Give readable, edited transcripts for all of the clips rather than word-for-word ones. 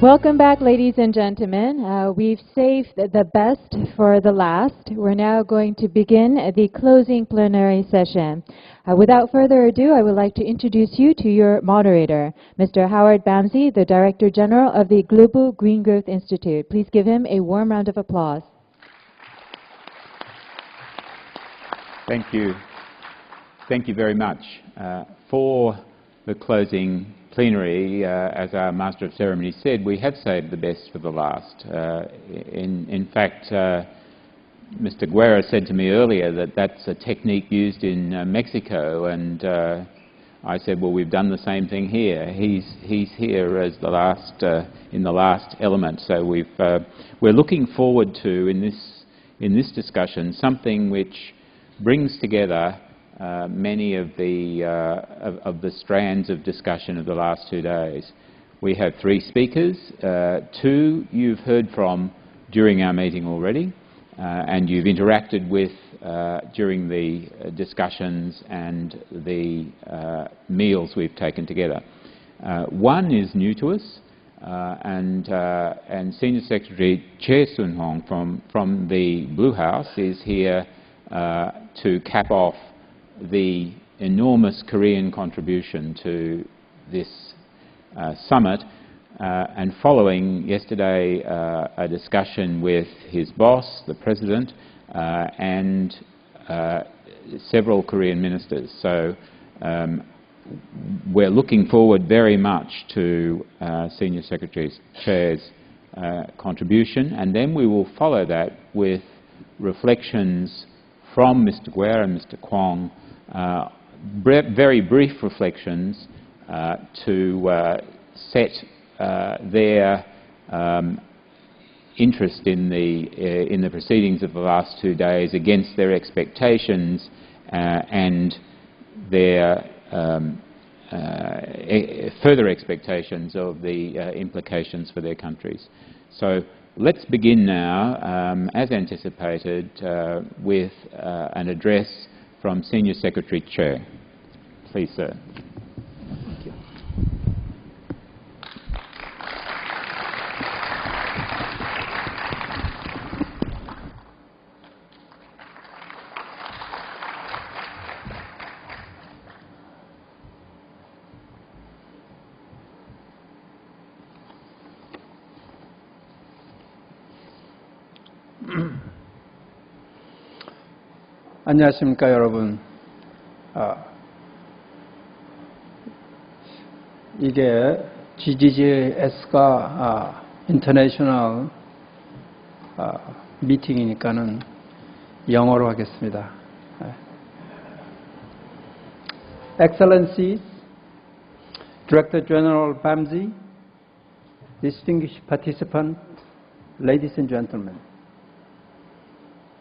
Welcome back, ladies and gentlemen. We've saved the best for the last. We're now going to begin the closing plenary session. Without further ado, I would like to introduce you to your moderator, Mr. Howard Bamsey, the Director General of the Global Green Growth Institute. Please give him a warm round of applause. Thank you. Thank you very much. For the closing plenary, as our Master of Ceremony said, we have saved the best for the last. In fact, Mr. Guerra said to me earlier that that's a technique used in Mexico, and I said, well, we've done the same thing here. He's here as the last in the last element. So we're looking forward to in this discussion something which brings together many of the strands of discussion of the last 2 days. We have 3 speakers. 2 you've heard from during our meeting already, and you've interacted with during the discussions and the meals we've taken together. 1 is new to us, and Senior Secretary Chae Soon-hong from the Blue House is here to cap off the enormous Korean contribution to this summit, and following yesterday a discussion with his boss, the President, and several Korean ministers. So we're looking forward very much to Senior Secretary Chair's contribution, and then we will follow that with reflections from Mr. Guerra and Mr. Kwong, very brief reflections to set their interest in the proceedings of the last 2 days against their expectations and their further expectations of the implications for their countries. So let's begin now, as anticipated, with an address from Senior Secretary Chair. Please, sir. Thank you. 안녕하십니까, 여러분. 이게 GGGS가 인터내셔널 미팅이니까는 영어로 하겠습니다. Excellencies, Director General Bamsey, distinguished participants, ladies and gentlemen.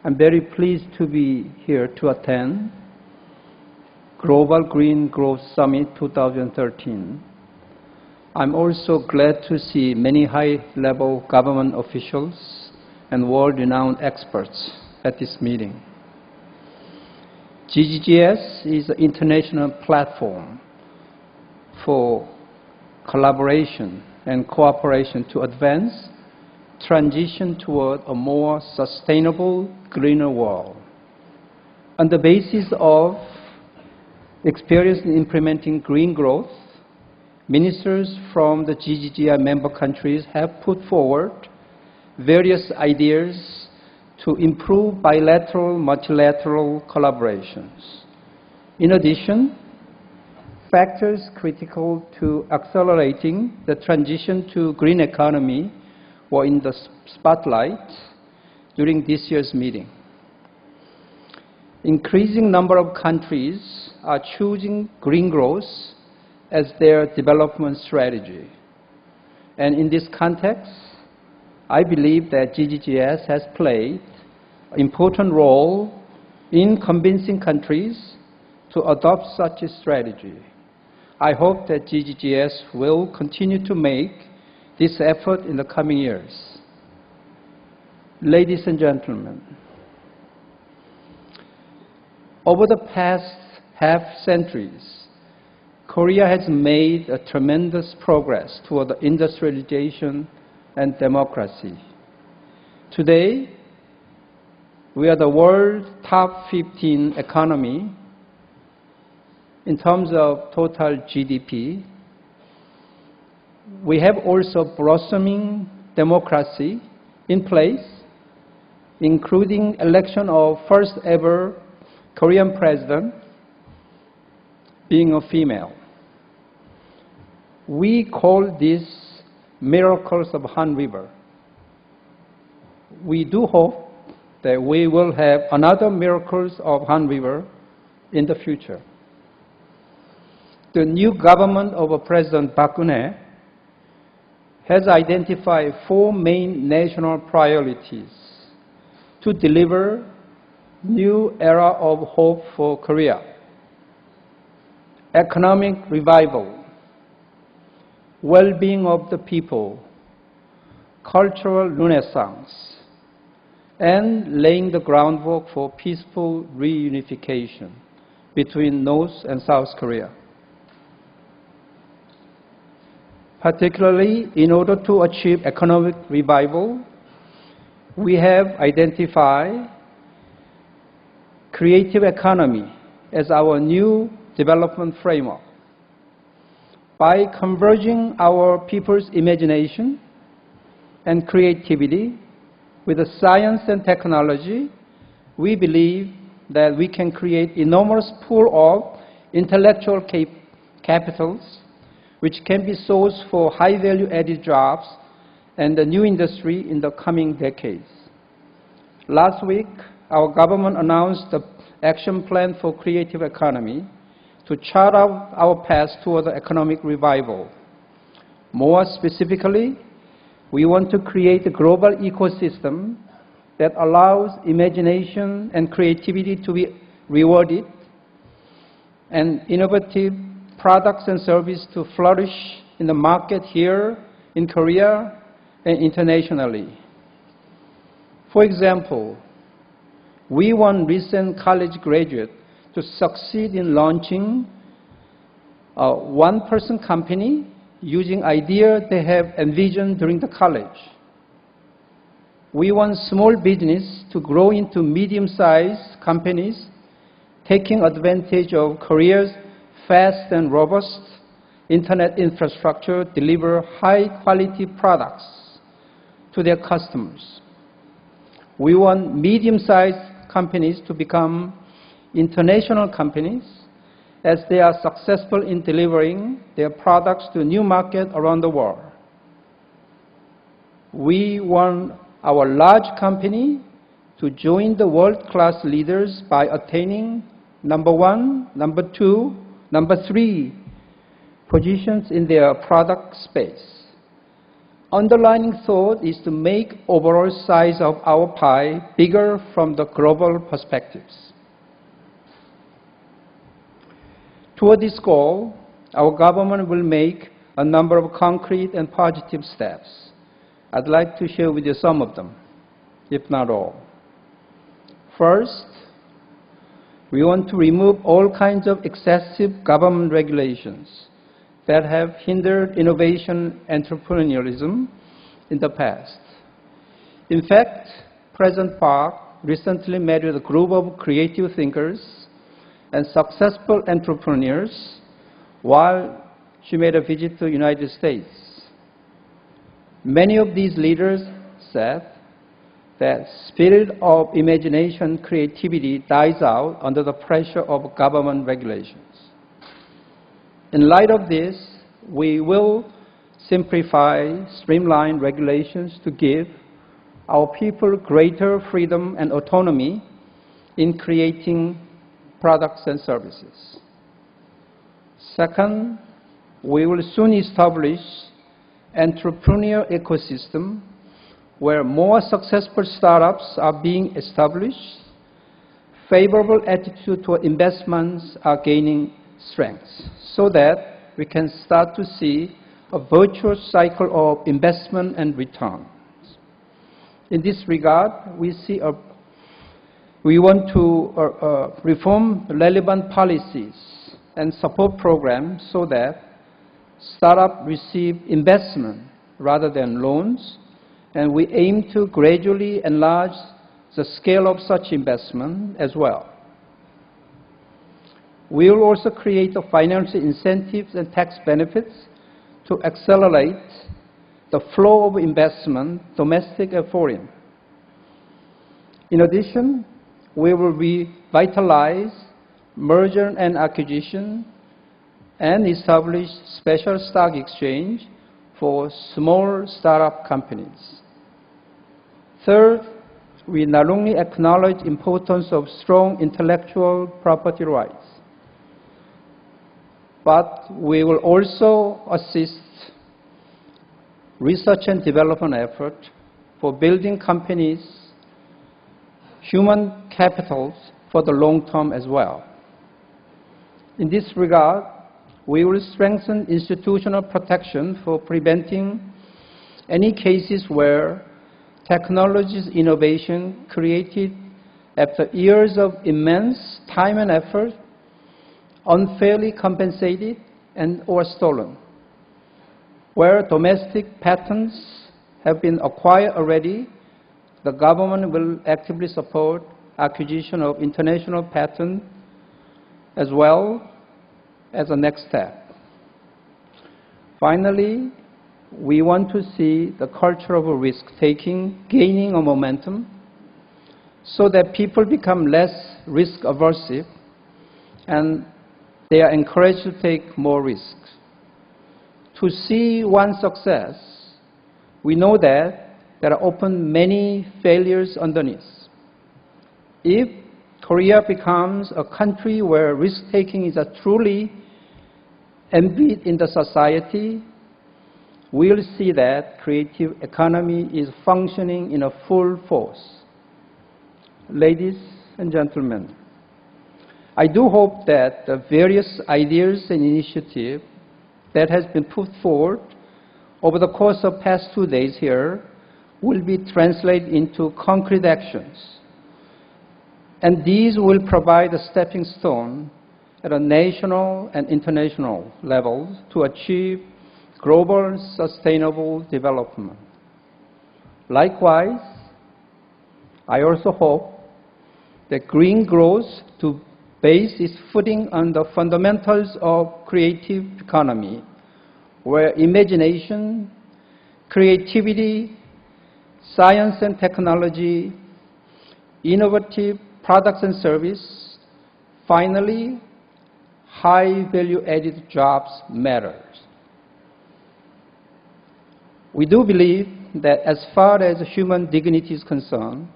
I'm very pleased to be here to attend Global Green Growth Summit 2013. I'm also glad to see many high-level government officials and world-renowned experts at this meeting. GGGS is an international platform for collaboration and cooperation to advance transition toward a more sustainable, greener world. On the basis of experience in implementing green growth, ministers from the GGGI member countries have put forward various ideas to improve bilateral, multilateral collaborations. In addition, factors critical to accelerating the transition to green economy were in the spotlight during this year's meeting. Increasing number of countries are choosing green growth as their development strategy. And in this context, I believe that GGGS has played an important role in convincing countries to adopt such a strategy. I hope that GGGS will continue to make this effort in the coming years. Ladies and gentlemen, over the past half centuries, Korea has made a tremendous progress toward industrialization and democracy. Today, we are the world's top 15 economy in terms of total GDP. We have also blossoming democracy in place, including election of first ever Korean president being a female. We call this miracles of Han River. We do hope that we will have another miracles of Han River in the future. The new government of President Park Geun-hye has identified 4 main national priorities to deliver new era of hope for Korea. Economic revival, well-being of the people, cultural renaissance, and laying the groundwork for peaceful reunification between North and South Korea. Particularly, in order to achieve economic revival, we have identified creative economy as our new development framework. By converging our people's imagination and creativity with the science and technology, we believe that we can create enormous pool of intellectual capitals which can be sourced for high value added jobs and the new industry in the coming decades. Last week, our government announced the action plan for creative economy to chart out our path toward the economic revival. More specifically, we want to create a global ecosystem that allows imagination and creativity to be rewarded and innovative products and services to flourish in the market here in Korea and internationally. For example, we want recent college graduates to succeed in launching a one-person company using ideas they have envisioned during the college. We want small business to grow into medium-sized companies, taking advantage of Korea's fast and robust internet infrastructure, deliver high-quality products to their customers. We want medium-sized companies to become international companies as they are successful in delivering their products to new markets around the world. We want our large company to join the world-class leaders by attaining number 1, number 2, number 3 positions in their product space. Underlying thought is to make overall size of our pie bigger from the global perspectives. Toward this goal, our government will make a number of concrete and positive steps. I'd like to share with you some of them, if not all. First, we want to remove all kinds of excessive government regulations that have hindered innovation and entrepreneurialism in the past. In fact, President Park recently met with a group of creative thinkers and successful entrepreneurs while she made a visit to the United States. Many of these leaders said that spirit of imagination, creativity dies out under the pressure of government regulations. In light of this, we will simplify, streamline regulations to give our people greater freedom and autonomy in creating products and services. Second, we will soon establish entrepreneurial ecosystem where more successful startups are being established, favorable attitude toward investments are gaining strength, so that we can start to see a virtuous cycle of investment and returns. In this regard, we want to reform relevant policies and support programs so that startups receive investment rather than loans, and we aim to gradually enlarge the scale of such investment as well. We will also create the financial incentives and tax benefits to accelerate the flow of investment, domestic and foreign. In addition, we will revitalize merger and acquisition and establish special stock exchange for small startup companies. Third, we not only acknowledge the importance of strong intellectual property rights, but we will also assist research and development efforts for building companies, human capitals for the long term as well. In this regard, we will strengthen institutional protection for preventing any cases where technology's innovation created after years of immense time and effort unfairly compensated and or stolen. Where domestic patents have been acquired already, the government will actively support acquisition of international patents as well as a next step. Finally, we want to see the culture of risk-taking gaining a momentum so that people become less risk-averse and they are encouraged to take more risks. To see one success, we know that there are often many failures underneath. If Korea becomes a country where risk-taking is truly embedded in the society, we'll see that creative economy is functioning in a full force. Ladies and gentlemen, I do hope that the various ideas and initiatives that has been put forward over the course of past 2 days here will be translated into concrete actions. And these will provide a stepping stone at a national and international level to achieve global sustainable development. Likewise, I also hope that green growth to base its footing on the fundamentals of creative economy, where imagination, creativity, science and technology, innovative products and service, finally, high value-added jobs matters. We do believe that as far as human dignity is concerned,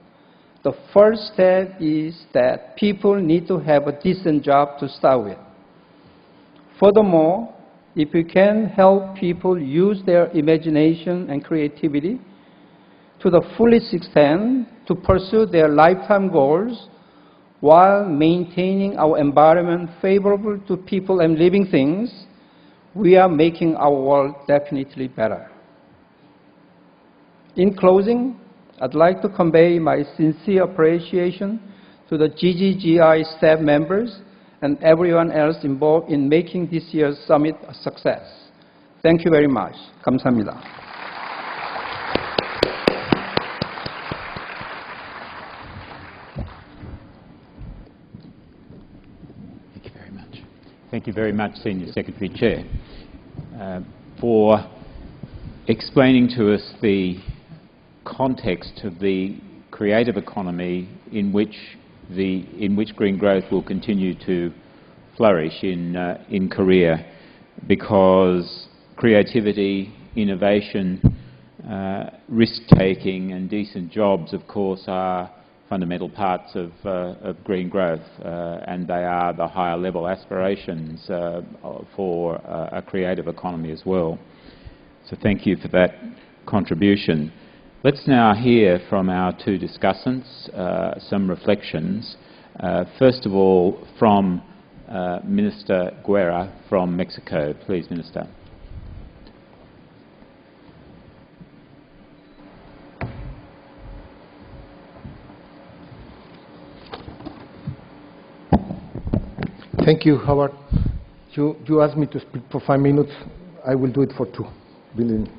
the first step is that people need to have a decent job to start with. Furthermore, if we can help people use their imagination and creativity to the fullest extent to pursue their lifetime goals while maintaining our environment favorable to people and living things, we are making our world definitely better. In closing, I'd like to convey my sincere appreciation to the GGGI staff members and everyone else involved in making this year's summit a success. Thank you very much. 감사합니다. Thank you very much. Thank you very much, Senior Secretary Chair, for explaining to us the context of the creative economy in which green growth will continue to flourish in Korea, because creativity, innovation, risk-taking and decent jobs, of course, are fundamental parts of green growth, and they are the higher level aspirations for a creative economy as well. So thank you for that contribution. Let's now hear from our two discussants some reflections. First of all, from Minister Guerra from Mexico. Please, Minister. Thank you, Howard. You asked me to speak for 5 minutes. I will do it for 2. Believe me.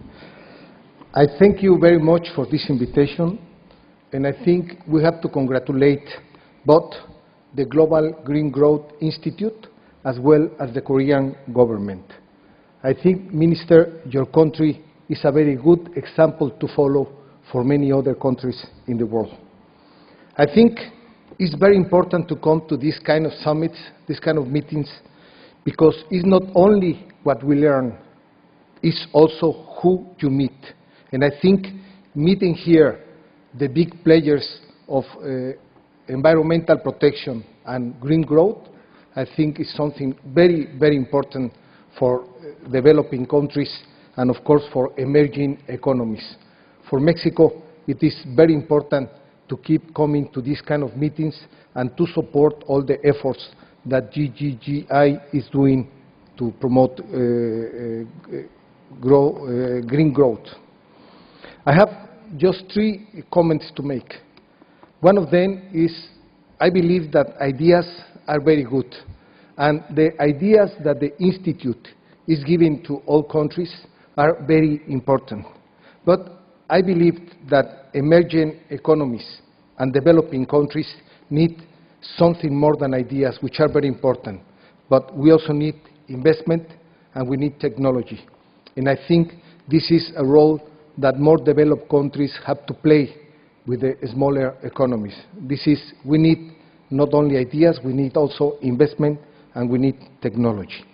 I thank you very much for this invitation, and I think we have to congratulate both the Global Green Growth Institute as well as the Korean government. I think, Minister, your country is a very good example to follow for many other countries in the world. I think it's very important to come to this kind of summits, this kind of meetings, because it's not only what we learn, it's also who you meet. And I think meeting here the big players of environmental protection and green growth, I think is something very, very important for developing countries and, of course, for emerging economies. For Mexico, it is very important to keep coming to these kind of meetings and to support all the efforts that GGGI is doing to promote green growth. I have just 3 comments to make. One of them is I believe that ideas are very good, and the ideas that the Institute is giving to all countries are very important. But I believe that emerging economies and developing countries need something more than ideas, which are very important. But we also need investment and we need technology. And I think this is a role that more developed countries have to play with the smaller economies. We need not only ideas, we need also investment and we need technology.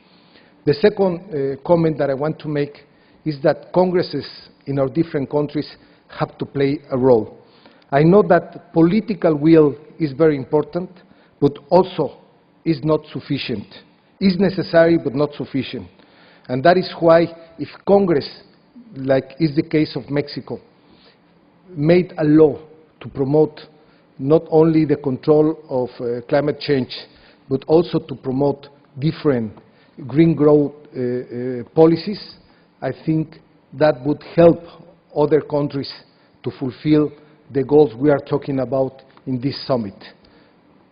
The second comment that I want to make is that congresses in our different countries have to play a role. I know that political will is very important, but also is not sufficient. Is necessary, but not sufficient. And that is why if Congress, like is the case of Mexico, made a law to promote not only the control of climate change, but also to promote different green growth policies, I think that would help other countries to fulfill the goals we are talking about in this summit.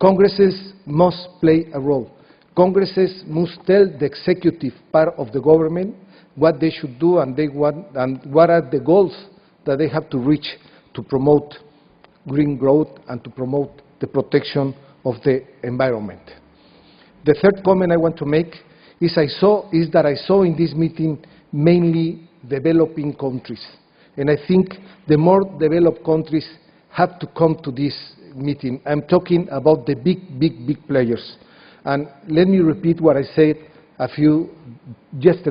Congresses must play a role. Congresses must tell the executive part of the government what they should do and what are the goals that they have to reach to promote green growth and to promote the protection of the environment. The third comment I want to make is that I saw in this meeting mainly developing countries. And I think the more developed countries have to come to this meeting. I'm talking about the big players. And let me repeat what I said just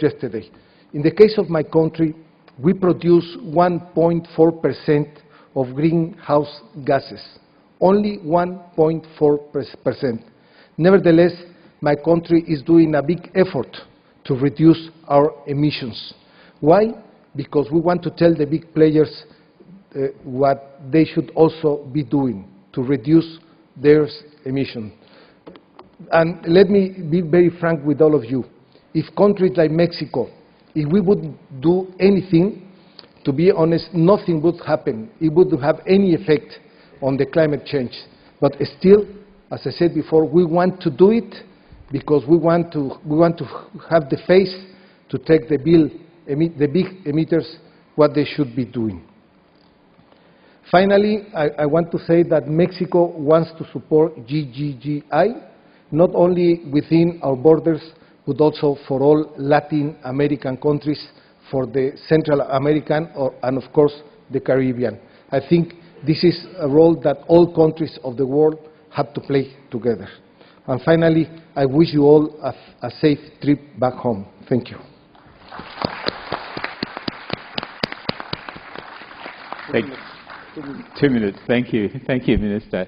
yesterday. In the case of my country, we produce 1.4% of greenhouse gases, only 1.4%. Nevertheless, my country is doing a big effort to reduce our emissions. Why? Because we want to tell the big players what they should also be doing to reduce their emissions. And let me be very frank with all of you. If countries like Mexico, if we would do anything, to be honest, nothing would happen. It wouldn't have any effect on the climate change. But still, as I said before, we want to do it because we want to have the face to take the big emitters what they should be doing. Finally, I want to say that Mexico wants to support GGGI, not only within our borders, but also for all Latin American countries, for the Central American, and of course the Caribbean. I think this is a role that all countries of the world have to play together. And finally, I wish you all a safe trip back home. Thank you. Thank you. 2 minutes. Thank you. Thank you, Minister.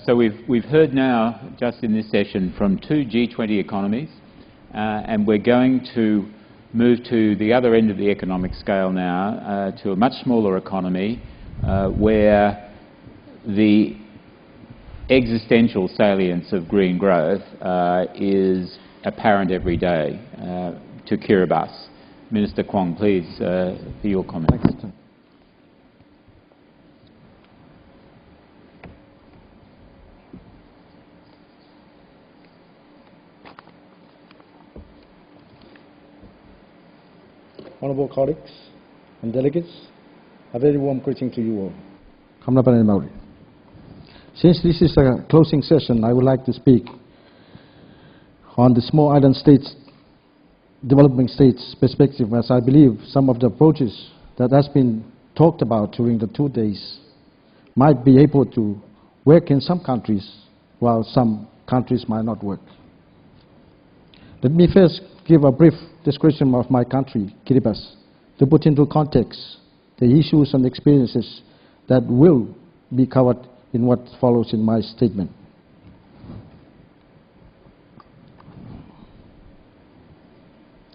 So we've heard now, just in this session, from 2 G20 economies, and we're going to move to the other end of the economic scale now, to a much smaller economy, where the existential salience of green growth is apparent every day to Kiribati. Minister Kwong, please, for your comments. Thanks. honorable colleagues and delegates, a very warm greeting to you all. Kamnapan and Maori. Since this is a closing session, I would like to speak on the small island states, developing states perspective, as I believe some of the approaches that has been talked about during the 2 days might be able to work in some countries, while some countries might not work. Let me first give a brief description of my country, Kiribati, to put into context the issues and experiences that will be covered in what follows in my statement.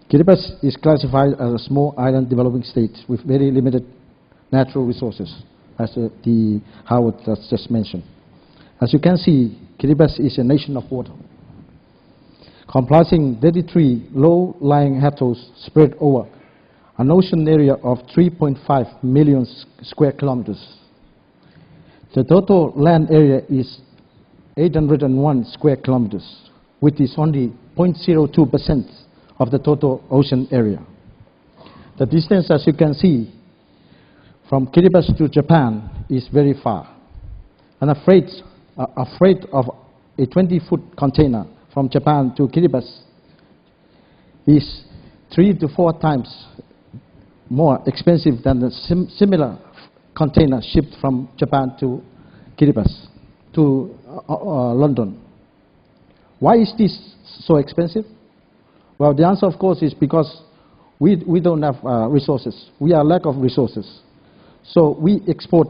Kiribati is classified as a small island developing state with very limited natural resources, as Howard has just mentioned. As you can see, Kiribati is a nation of water, comprising 33 low-lying atolls spread over an ocean area of 3.5 million square kilometers. The total land area is 801 square kilometers, which is only 0.02% of the total ocean area. The distance, as you can see, from Kiribati to Japan is very far. And a freight of a 20-foot container from Japan to Kiribati is 3 to 4 times more expensive than the similar container shipped from Japan to Kiribati, to London. Why is this so expensive? Well, the answer, of course, is because we don't have resources. We are lack of resources. So we export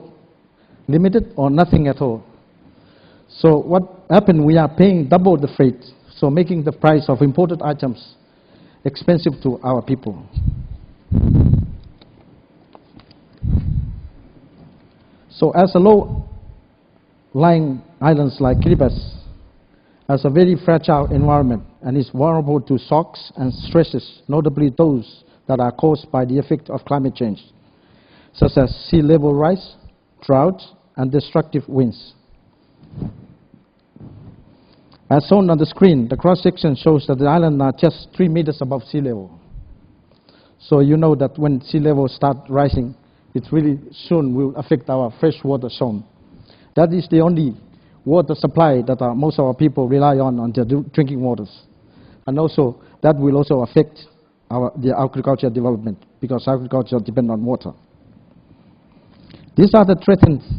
limited or nothing at all. So what happened, we are paying double the freight, so making the price of imported items expensive to our people. So as a low-lying islands like Kiribati has a very fragile environment and is vulnerable to shocks and stresses, notably those that are caused by the effect of climate change, such as sea level rise, droughts, and destructive winds. As shown on the screen, the cross-section shows that the islands are just 3 meters above sea level. So you know that when sea level starts rising, it really soon will affect our freshwater zone. That is the only water supply that most of our people rely on their drinking waters. And also, that will also affect the agriculture development, because agriculture depends on water. These are threatening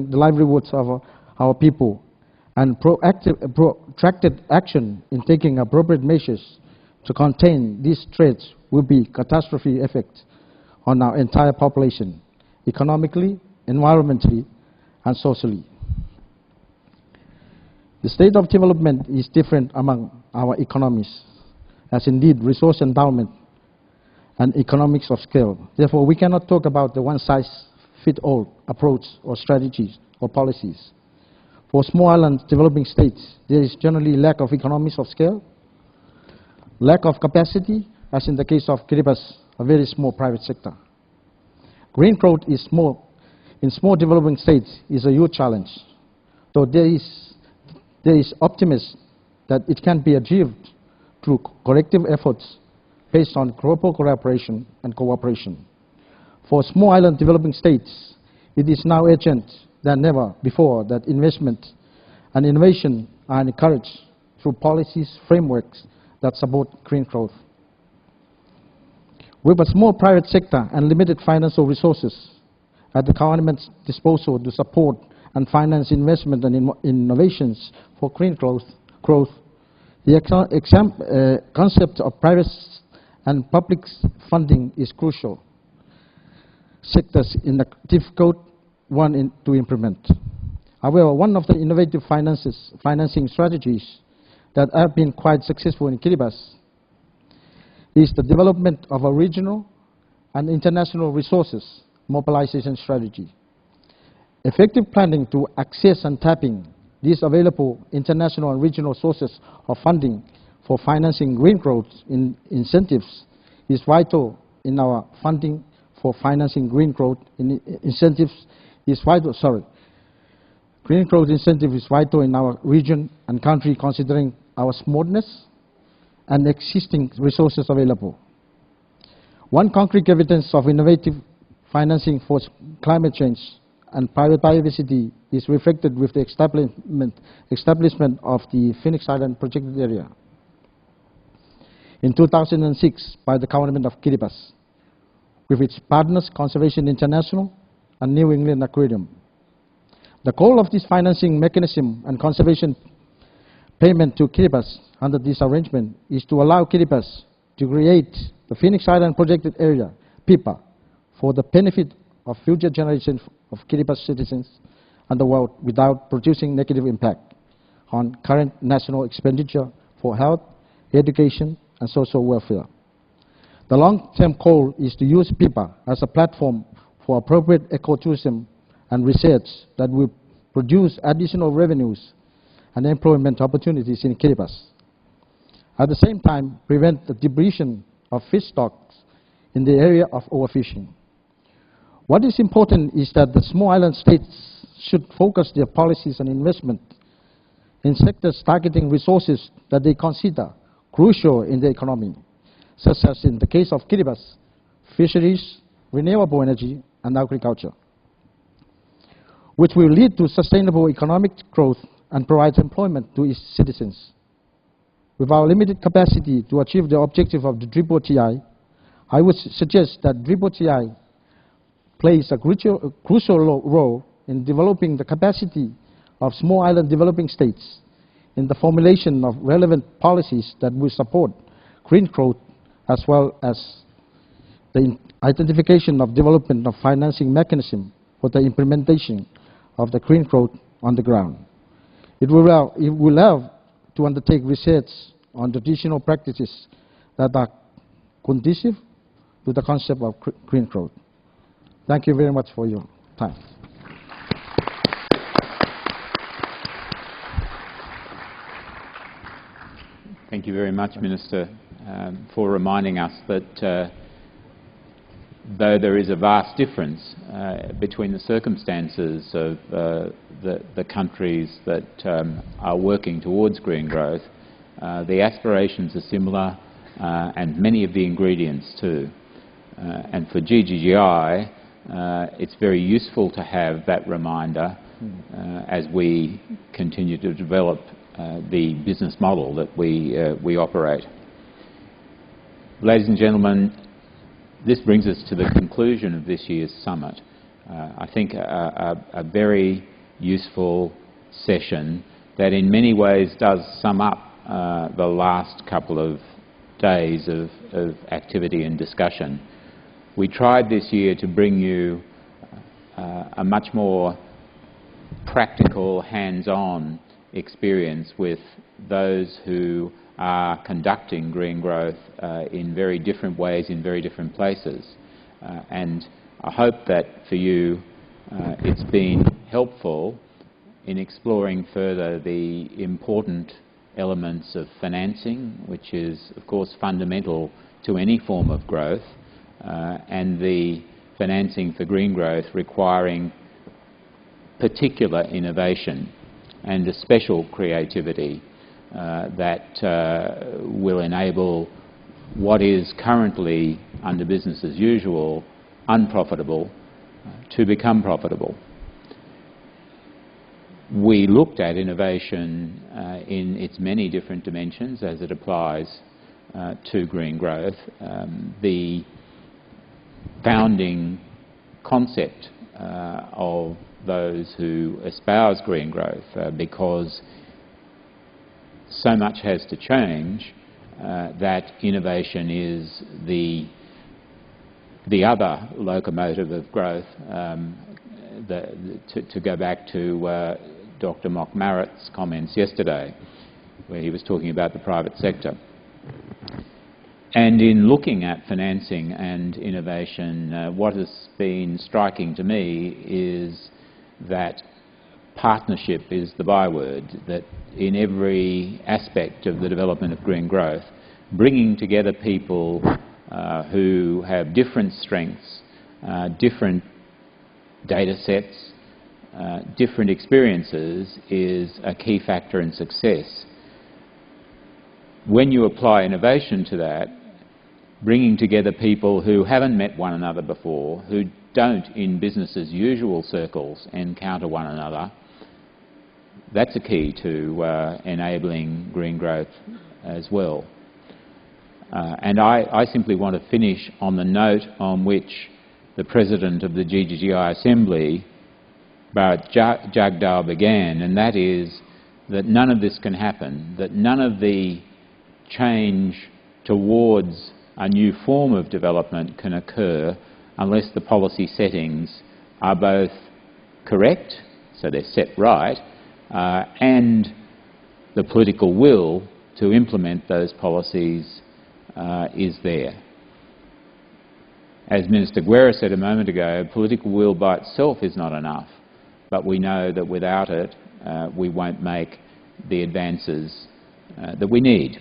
the livelihoods of our people, and protracted action in taking appropriate measures to contain these threats will be catastrophic effect on our entire population, economically, environmentally, and socially. The state of development is different among our economies, as indeed resource endowment and economics of scale. Therefore, we cannot talk about the one-size-fits-all approach or strategies or policies. For small island developing states, there is generally lack of economies of scale, lack of capacity, as in the case of Kiribati, a very small private sector. Green growth is in small developing states is a huge challenge, though there is optimism that it can be achieved through collective efforts based on global collaboration and cooperation. For small island developing states, it is now urgent than never before that investment and innovation are encouraged through policies, frameworks that support green growth. With a small private sector and limited financial resources at the government's disposal to support and finance investment and innovations for green growth, the concept of private and public funding is crucial sectors in a difficult one to implement. However, one of the innovative financing strategies that have been quite successful in Kiribati is the development of a regional and international resources mobilization strategy. Effective planning to access and tapping these available international and regional sources of funding for financing green growth incentives is vital in our funding for financing green growth incentives is vital, Green growth incentive is vital in our region and country, considering our smallness and existing resources available. One concrete evidence of innovative financing for climate change and private biodiversity is reflected with the establishment of the Phoenix Island protected area in 2006 by the government of Kiribati, with its partners Conservation International and New England Aquarium. The goal of this financing mechanism and conservation payment to Kiribati under this arrangement is to allow Kiribati to create the Phoenix Island protected area, PIPA, for the benefit of future generations of Kiribati citizens and the world without producing negative impact on current national expenditure for health, education, and social welfare. The long-term goal is to use PIPA as a platform for appropriate ecotourism and research that will produce additional revenues and employment opportunities in Kiribati. At the same time, prevent the depletion of fish stocks in the area of overfishing. What is important is that the small island states should focus their policies and investment in sectors targeting resources that they consider crucial in the economy, such as in the case of Kiribati, fisheries, renewable energy, and agriculture, which will lead to sustainable economic growth and provide employment to its citizens. With our limited capacity to achieve the objective of the GGGI, I would suggest that GGGI plays a crucial role in developing the capacity of small island developing states in the formulation of relevant policies that will support green growth, as well as the identification of development of financing mechanism for the implementation of the green growth on the ground. It will have to undertake research on traditional practices that are conducive to the concept of green growth. Thank you very much for your time. when you apply innovation to that, bringing together people who haven't met one another before, who don't in business as usual circles encounter one another, that's a key to enabling green growth as well. And I simply want to finish on the note on which the President of the GGGI Assembly, Bharat Jagdal, began, and that is that none of this can happen, that none of the change towards a new form of development can occur unless the policy settings are both correct, so they're set right, and the political will to implement those policies is there. As Minister Guerra said a moment ago, political will by itself is not enough, but we know that without it we won't make the advances that we need.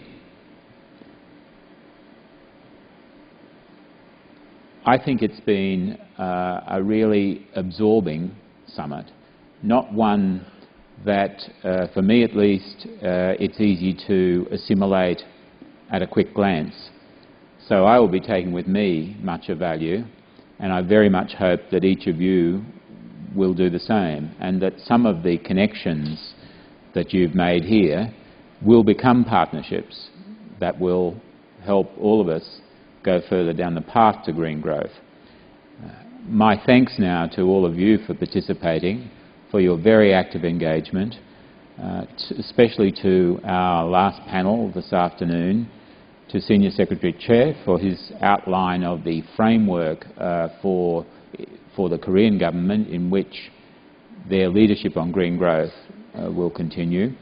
I think it's been a really absorbing summit, not one that, for me at least, it's easy to assimilate at a quick glance. So I will be taking with me much of value, and I very much hope that each of you will do the same, and that some of the connections that you've made here will become partnerships that will help all of us go further down the path to green growth. My thanks now to all of you for participating, for your very active engagement, especially to our last panel this afternoon, to Senior Secretary Chair for his outline of the framework for the Korean government in which their leadership on green growth will continue.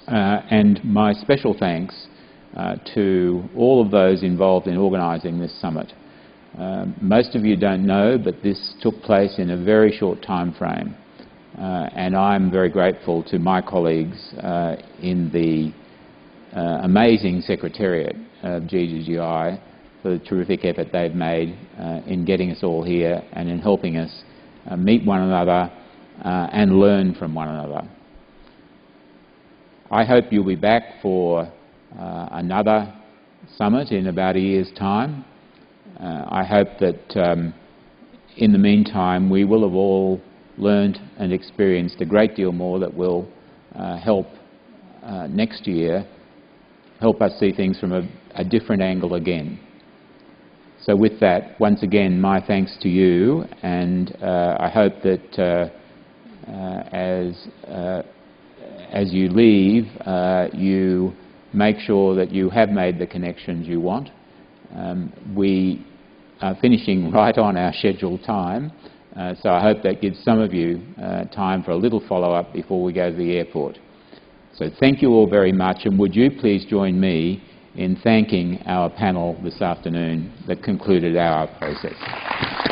And my special thanks to all of those involved in organising this summit. Most of you don't know, but this took place in a very short time frame, and I'm very grateful to my colleagues in the amazing Secretariat of GGGI for the terrific effort they've made in getting us all here and in helping us meet one another and learn from one another. I hope you'll be back for another summit in about a year's time. I hope that in the meantime we will have all learned and experienced a great deal more that will help next year help us see things from a different angle again. So with that, once again, my thanks to you, and I hope that as you leave, you make sure that you have made the connections you want. We are finishing right on our scheduled time, so I hope that gives some of you time for a little follow-up before we go to the airport. So thank you all very much, and would you please join me in thanking our panel this afternoon that concluded our process.